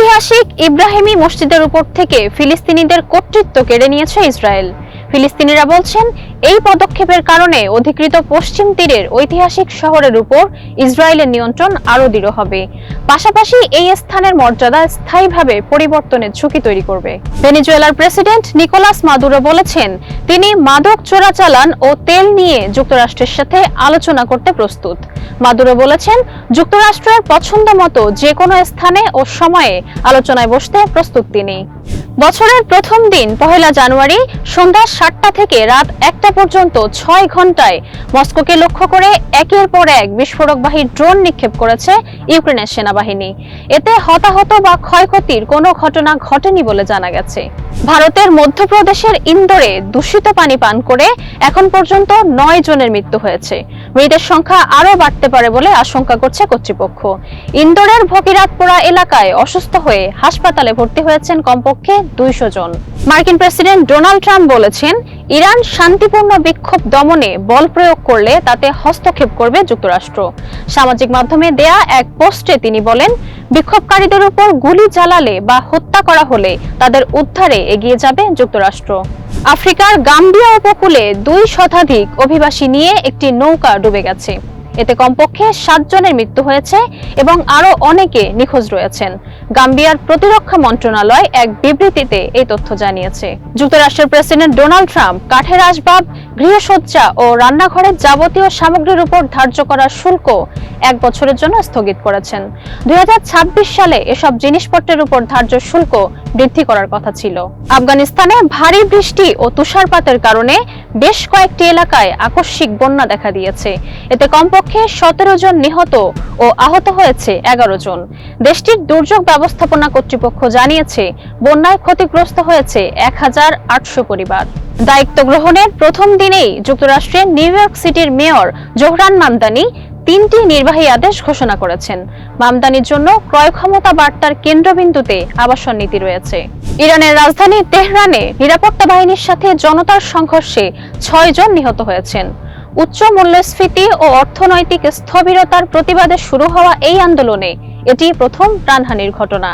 ঐতিহাসিক ইব্রাহিমী মসজিদের উপর থেকে ফিলিস্তিনিদের কর্তৃত্ব কেড়ে নিয়েছে ইসরায়েল। ফিলিস্তিনিরা বলছেন, এই পদক্ষেপের কারণে অধিকৃত পশ্চিম তীরের ঐতিহাসিক শহরের উপর ইসরায়েলের নিয়ন্ত্রণ আরও দৃঢ় হবে। পাশাপাশি এই স্থানের মর্যাদা স্থায়ীভাবে পরিবর্তনের ঝুঁকি তৈরি করবে। ভেনেজুয়েলার প্রেসিডেন্ট নিকোলাস মাদুরো বলেছেন, তিনি মাদক চোরাচালান ও তেল নিয়ে যুক্তরাষ্ট্রের সাথে আলোচনা করতে প্রস্তুত। মাদুরো বলেছেন, যুক্তরাষ্ট্রের পছন্দ মতো যে কোনো স্থানে ও সময়ে আলোচনায় বসতে প্রস্তুত তিনি। বছরের প্রথম দিন 1 জানুয়ারি সন্ধ্যা 7টা থেকে রাত 1টা পর্যন্ত 6 ঘন্টায় মস্কোকে লক্ষ্য করে একের পর এক বিস্ফোরকবাহী ড্রোন নিক্ষেপ করেছে ইউক্রেনের সেনাবাহিনী। এতে হতাহত বা ক্ষয়ক্ষতির কোনো ঘটনা ঘটেনি বলে জানা গেছে। ভারতের মধ্যপ্রদেশের ইন্দোরে দূষিত পানি পান করে এখন পর্যন্ত 9 জনের মৃত্যু হয়েছে। মৃতের সংখ্যা আরও বাড়তে পারে বলে আশঙ্কা করছে কর্তৃপক্ষ। ইন্দোরের ভগীরাথপুরা এলাকায় অসুস্থ হয়ে হাসপাতালে ভর্তি হয়েছেন কমপক্ষে 200 জন। মার্কিন প্রেসিডেন্ট ডোনাল্ড ট্রাম্প বলেছেন, ইরান শান্তিপূর্ণ বিক্ষোভ দমনে বল প্রয়োগ করলে তাতে হস্তক্ষেপ করবে যুক্তরাষ্ট্র। সামাজিক মাধ্যমে দেয়া এক পোস্টে তিনি বলেন, বিক্ষোভকারীদের উপর গুলি চালালে বা হত্যা করা হলে তাদের উদ্ধারে এগিয়ে যাবে যুক্তরাষ্ট্র। আফ্রিকার গাম্বিয়া উপকূলে 2 শতাধিক অভিবাসী নিয়ে একটি নৌকা ডুবে গেছে। এতে কমপক্ষে 7 জনের মৃত্যু হয়েছে এবং আরো অনেকে নিখোঁজ রয়েছেন। গাম্বিয়ার প্রতিরক্ষা মন্ত্রণালয় এক বিবৃতিতে এই তথ্য জানিয়েছে। যুক্তরাষ্ট্রের প্রেসিডেন্ট ডোনাল্ড ট্রাম্প কাঠের আসবাব, গৃহসজ্জা ও রান্নাঘরের যাবতীয় সামগ্রীর উপর ধার্য করা শুল্ক 1 বছরের জন্য স্থগিত করেছেন। 2026 সালে এসব জিনিসপত্রের উপর ধার্য শুল্ক বৃদ্ধি করার কথা ছিল। আফগানিস্তানে ভারী বৃষ্টি ও তুষারপাতের কারণে বেশ কয়েকটি এলাকায় আকস্মিক বন্যা দেখা দিয়েছে। এতে কমপক্ষে 17 জন নিহত ও আহত হয়েছে 11 জন। দেশটির দুর্যোগ ব্যবস্থাপনা কর্তৃপক্ষ জানিয়েছে, বন্যায় ক্ষতিগ্রস্ত হয়েছে 1800 পরিবার। দায়িত্ব গ্রহণের প্রথম দিনেই যুক্তরাষ্ট্রের নিউ ইয়র্ক সিটির মেয়র জোহরান মামদানি 3টি নির্বাহী আদেশ ঘোষণা করেছেন। মামদানির জন্য ক্রয় ক্ষমতা বার্তার কেন্দ্রবিন্দুতে আবাসন নীতি রয়েছে। ইরানের রাজধানী তেহরানে নিরাপত্তা বাহিনীর সাথে জনতার সংঘর্ষে 6 জন নিহত হয়েছেন। উচ্চ মূল্যস্ফীতি ও অর্থনৈতিক স্থবিরতার প্রতিবাদে শুরু হওয়া এই আন্দোলনে এটি প্রথম প্রাণহানির ঘটনা।